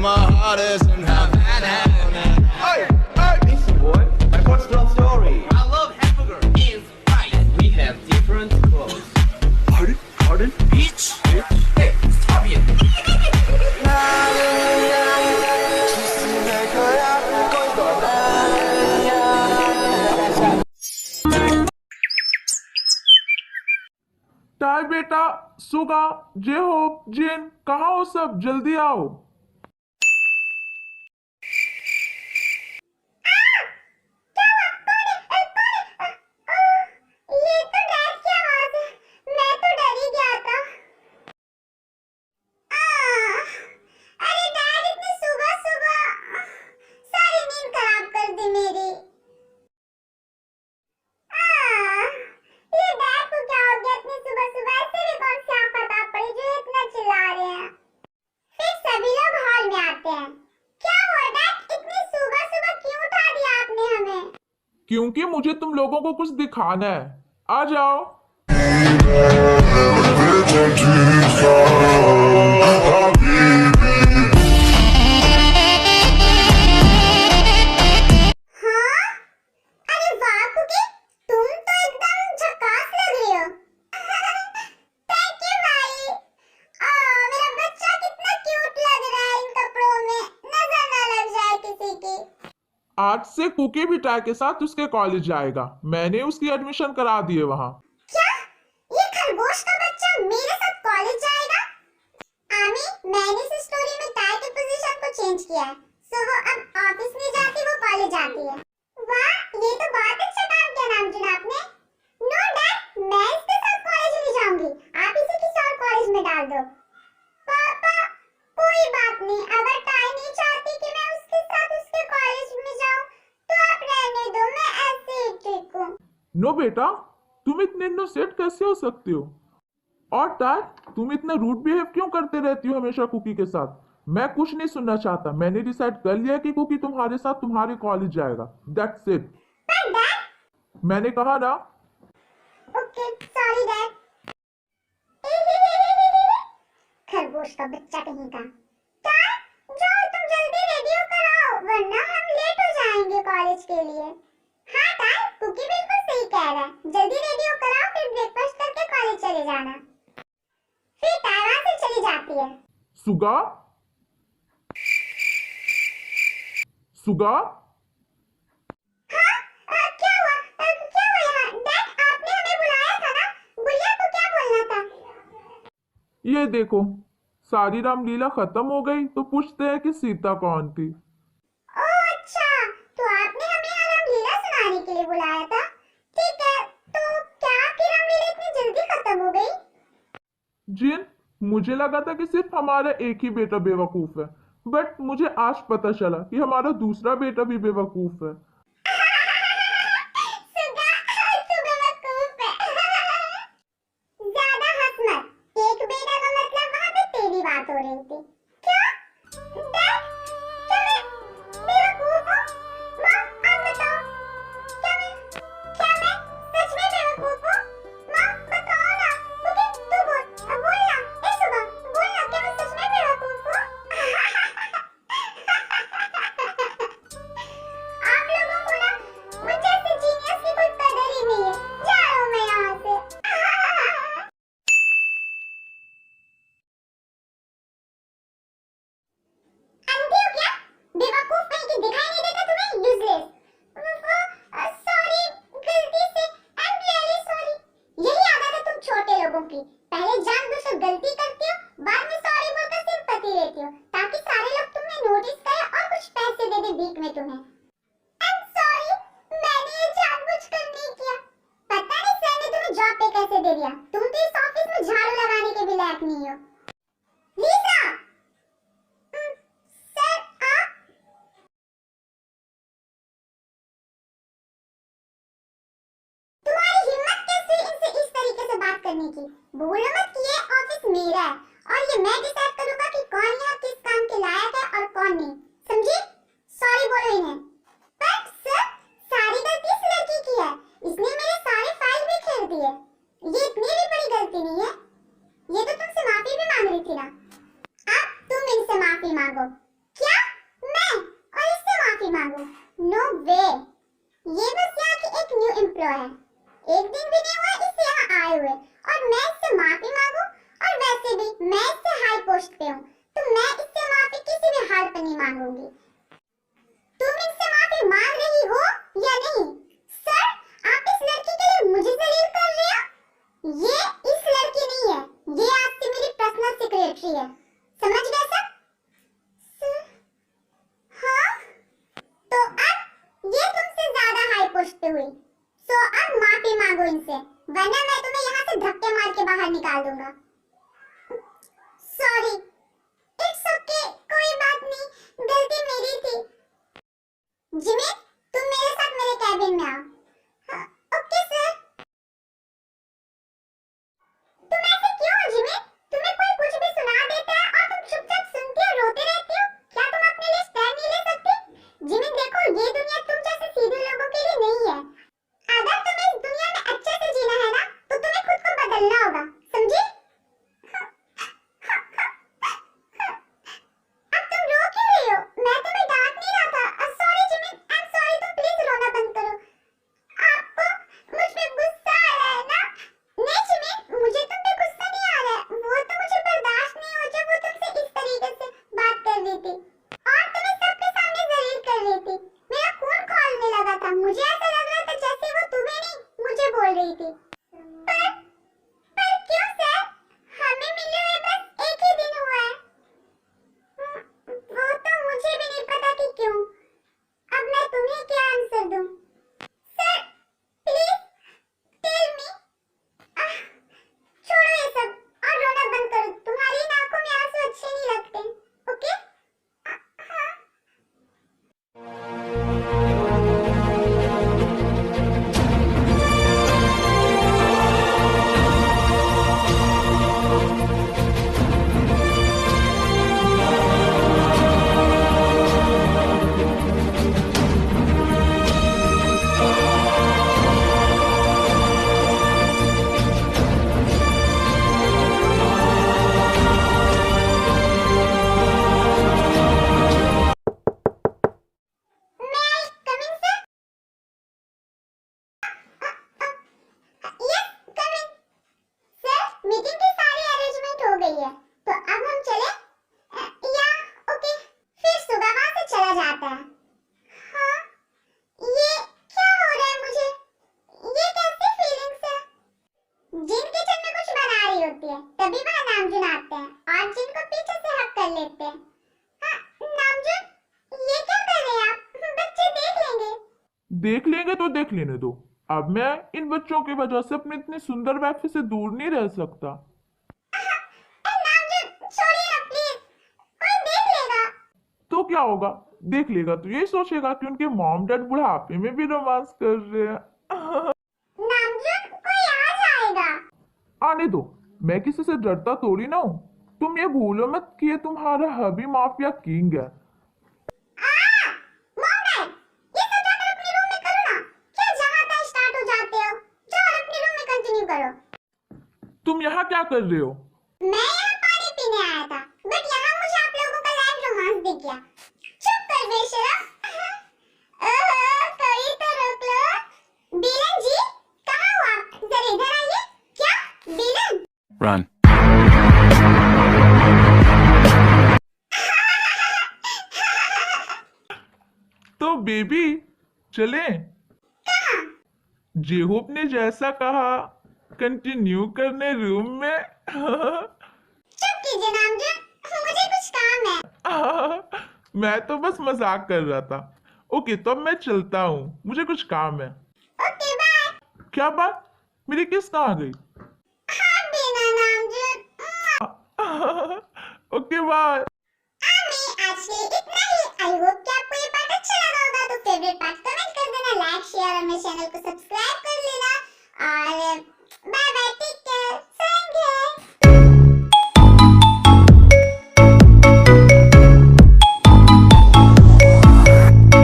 my heart is in Havana. Hey, hey! Listen, boy, my personal story. I love hamburger and fries. And we have different clothes. Pardon? Bitch! Hey, stop it! टाय बेटा, सुगा, J Hope, जिन, कहाँ हो सब? जल्दी आओ। ये तो dad की आवाज है। मैं तो डर ही गया था। अरे डैड, इतनी सुबह सुबह सारी नींद खराब कर दी मेरी। ये डैड को क्या हो गया इतनी सुबह सुबह? ऐसे भी कौन सी आफत आ पड़ी जो इतना चिल्ला रहे हैं? फिर सभी लोग हॉल में आते हैं। क्या हुआ डैड, इतनी सुबह सुबह क्यों उठा दिया आपने हमें? क्योंकि मुझे तुम लोगों को कुछ दिखाना है। आ जाओ। हाँ? अरे वाह कुकी, तुम तो एकदम झकास लग रही हो। थैंक यू भाई। मेरा बच्चा कितना क्यूट लग रहा है इन कपड़ों में, नजर ना लग जाए किसी की। आज से कुकी भी टाय के साथ उसके कॉलेज जाएगा। मैंने उसकी एडमिशन करा दी है वहाँ। क्या? ये खरगोश का बच्चा मेरे साथ कॉलेज जाएगा? आमी, मैंने इस स्टोरी में टाय की पोजीशन को चेंज किया है। सो वो अब ऑफिस नहीं जाती, वो कॉलेज जाती है। वाह, ये तो बहुत अच्छा काम किया नाम चुना आपने। नो डैड, मैं इसके साथ कॉलेज नहीं जाऊंगी। आप इसे किसी और कॉलेज में डाल दो। पापा, कोई बात नहीं। अगर टाय नहीं चाहती कि मैं उसके साथ उसके कॉलेज में जाऊं, तो आप रहने दो, मैं ऐसे ही ठीक हूँ। नो बेटा, तुम इतने इनोसेंट कैसे हो सकते हो? और टाय, तुम इतना रूड बिहेव क्यों करते रहती हो हमेशा कुकी के साथ? मैं कुछ नहीं सुनना चाहता। मैंने डिसाइड कर लिया कि कुकी तुम्हारे साथ तुम्हारे कॉलेज जाएगा। That's it. पर डैड, मैंने कहा ना। Okay, sorry dad. खरगोश का बच्चा कहीं का। टाय, जाओ तुम जल्दी रेडी होकर आओ, वरना हम लेट हो जाएंगे कॉलेज के लिए। हाँ टाय, कुकी बिल्कुल सही कह रहा है। जल्दी रेडी होकर आओ, फिर ब्रेकफास्ट करके कॉलेज चले जाना। फिर टाय वहाँ से चली जाती है। सुगा, सुगा, हाँ? क्या हुआ? क्या हुआ यहाँ? डैड, आपने हमें बुलाया था ना? बुढ़िया को क्या बोलना था? ये देखो, सारी रामलीला खत्म हो गई तो पूछते हैं कि सीता कौन थी। ओह अच्छा, तो आपने हमें यहाँ रामलीला सुनाने के लिए बुलाया था। ठीक है, तो क्या आपकी रामलीला इतनी जल्दी खत्म हो गई? जिन, मुझे लगा था कि सिर्फ हमारा एक ही बेटा बेवकूफ है, बट मुझे आज पता चला कि हमारा दूसरा बेटा भी बेवकूफ है। सुगा, तू बेवकूफ है। ज्यादा हंस मत। एक बेटा का मतलब वहाँ पे तेरी बात हो रही थी। क्या? डैड, क्या मैं बेवकूफ हूँ? माँ, आप बताओ, क्या मैं सच में बेवकूफ हूँ? माँ, बताओ ना। कुकी, तू बोल ना। ए सुगा, बोल ना, क्या मैं सच में बेवकूफ हूँ? आप लोगों को ना मुझ जैसे जीनियस की कोई कदर ही नहीं है। जा रहा हूँ मैं यहाँ से। अंधे हो क्या? बेवकूफ कहीं की दिखाई नहीं देता तुम्हें? यूजलेस। सॉरी, गलती से। I am really sorry. यही आदत है तुम छोटे लोगों की। पहले जानबूझकर गलती करती हो, बाद में सॉरी बोलकर सिंपैथी लेती हो, ताकि सारे लोग तुम्हें नोटिस करें और कुछ पैसे दे दे भीख में तुम्हें। आई एम सॉरी, मैंने ये जानबूझकर नहीं किया। पता नहीं सर ने तुम्हें जॉब पे कैसे दे दिया। तुम तो इस ऑफिस में झाड़ू लगाने के भी लायक नहीं हो। लीजा, सर आप। तुम्हारी हिम्मत कैसे इनसे इस तरीके से बात करने की? बोलो मत कि ये ऑफिस मेरा है और ये मैं डिसाइड करूंगा कि कौन यहाँ किस काम के लायक है और कौन नहीं। समझी? सॉरी बोलो इन्हें। पर सर, सारी गलती इस लड़की की है। इसने मेरे सारे फाइल भी खेल दिए। ये इतनी भी बड़ी गलती नहीं है। ये तो तुमसे माफी भी मांग रही थी ना। अब तुम इनसे माफी मांगो। फ्लो है। एक दिन भी नहीं हुआ इससे यहाँ आए हुए और मैं इससे माफी मांगू, और वैसे भी मैं इससे हाई पोस्ट पे हूँ, तो मैं इससे माफी किसी भी हाल पे नहीं मांगूंगी। तुम इससे माफी मांग रही हो या नहीं? सर, आप इस लड़की के लिए मुझे जलील कर रहे हो? ये इस लड़की नहीं है, ये आपसे मेरी पर्सनल सेक्रेटरी है, समझ गए सर? सर, हाँ? तो अब ये तुमसे ज्यादा हाई पोस्ट पे हुई, सो अब माफी मांगो इनसे, वरना मैं तुम्हें यहाँ से धक्के मार के बाहर निकाल दूंगा। सॉरी, इट्स ओके, कोई बात नहीं, गलती मेरी थी। जिमी, तुम मेरे साथ मेरे कैबिन में आओ। हाँ, ओके सर। तुम ऐसे क्यों हो जिमी? तुम्हें कोई कुछ भी सुना देता है और तुम चुपचाप सुनती और रोते रहती हो? क्या तुम अपने लिए स्टैंड नहीं ले सकती? जिमी देखो, ये दुनिया तुम जैसे सीधे लोगों के लिए नहीं है। अगर तुम्हें इस दुनिया में अच्छे से जीना है ना, तो तुम्हें खुद को बदलना होगा, समझी? अब तुम रो क्यों रही हो? मैं तुम्हें डांट नहीं रहा था। Sorry Jimmy, I am sorry, तुम प्लीज रोना बंद करो। आपको मुझ पे गुस्सा आ रहा है ना? नहीं जिमी, मुझे तुम पे गुस्सा नहीं आ रहा है, वो तो मुझे बर्दाश्त नहीं हो जब वो तुमसे इस तरीके से बात कर रही थी और तुम्हें सबके सामने जलील कर रही थी। मेरा खून खौलने लगा था, मुझे ऐसा लग रहा था जैसे वो तुम्हें नहीं मुझे बोल रही थी। पर क्यों सर? हमें मिले हुए बस एक ही दिन हुआ है। वो तो मुझे भी नहीं पता कि क्यों। अब मैं तुम्हें क्या आंसर दूं? Sir, please tell me. छोड़ो ये सब और रोना बंद करो। तुम्हारी इन आंखों में आंसू अच्छे नहीं लगते, ओके? हाँ। May I come in, sir? Yes, come in. Sir, meeting की सारी अरेंजमेंट हो गई है, तो अब हम चले? या ओके, फिर सुबह वहां से चला जाता है। हाँ, ये क्या हो रहा है मुझे? ये कैसी फीलिंग्स है? जिन किचन में कुछ बना रही होती है, तभी वह नामजुन आते हैं और जिनको पीछे से हक कर लेते हैं। हाँ, नामजुन, ये क्या कर रहे हैं आप? बच्चे देख लेंगे। देख लेंगे तो देख लेने दो। अब मैं इन बच्चों की वजह से अपनी इतनी सुंदर वाइफ से दूर नहीं रह सकता। नामजुन, छोड़िए ना प्लीज, कोई देख लेगा। तो क्या होगा? देख लेगा तो ये सोचेगा कि उनके मॉम डैड बुढ़ापे में भी रोमांस कर रहे हैं। नामजुन, कोई आ जाएगा। आने दो, मैं किसी से डरता थोड़ी ना हूँ। तुम ये भूलो मत कि ये तुम्हारा हबी माफिया किंग है। मॉम डैड, ये सब जाकर अपने रूम में करो ना। क्या जहाँ तक स्टार्ट हो जाते हो? जाओ और अपने रूम में कंटिन्यू करो। तुम यहाँ क्या कर रहे हो? मैं यहाँ पानी पीने आया था, बट यहाँ मुझे आप लोगों का लाइव रोमांस दिख गया। चुप कर बेशरम। ओहो, कोई तो रोक लो। बीलन जी, कहाँ हो आप? जरा इधर आइए। क्या? बीलन? Run. तो बेबी चलें? कहाँ? जेहोप ने जैसा कहा कंटिन्यू करने रूम में। चुप कीजिए नामजुन, मुझे कुछ काम है। मैं तो बस मजाक कर रहा था। ओके, तो अब मैं चलता हूँ, मुझे कुछ काम है। Okay bye. क्या बात? मेरी किस कहाँ गई? हाँ बिना नामजुन। Okay bye. आज के लिए इतना ही। आई होप कि आपको ये पार्ट अच्छा लगा होगा, तो फेवरेट पार्ट कमेंट कर देना, लाइक शेयर और मेरे चैनल को सब्सक्राइब कर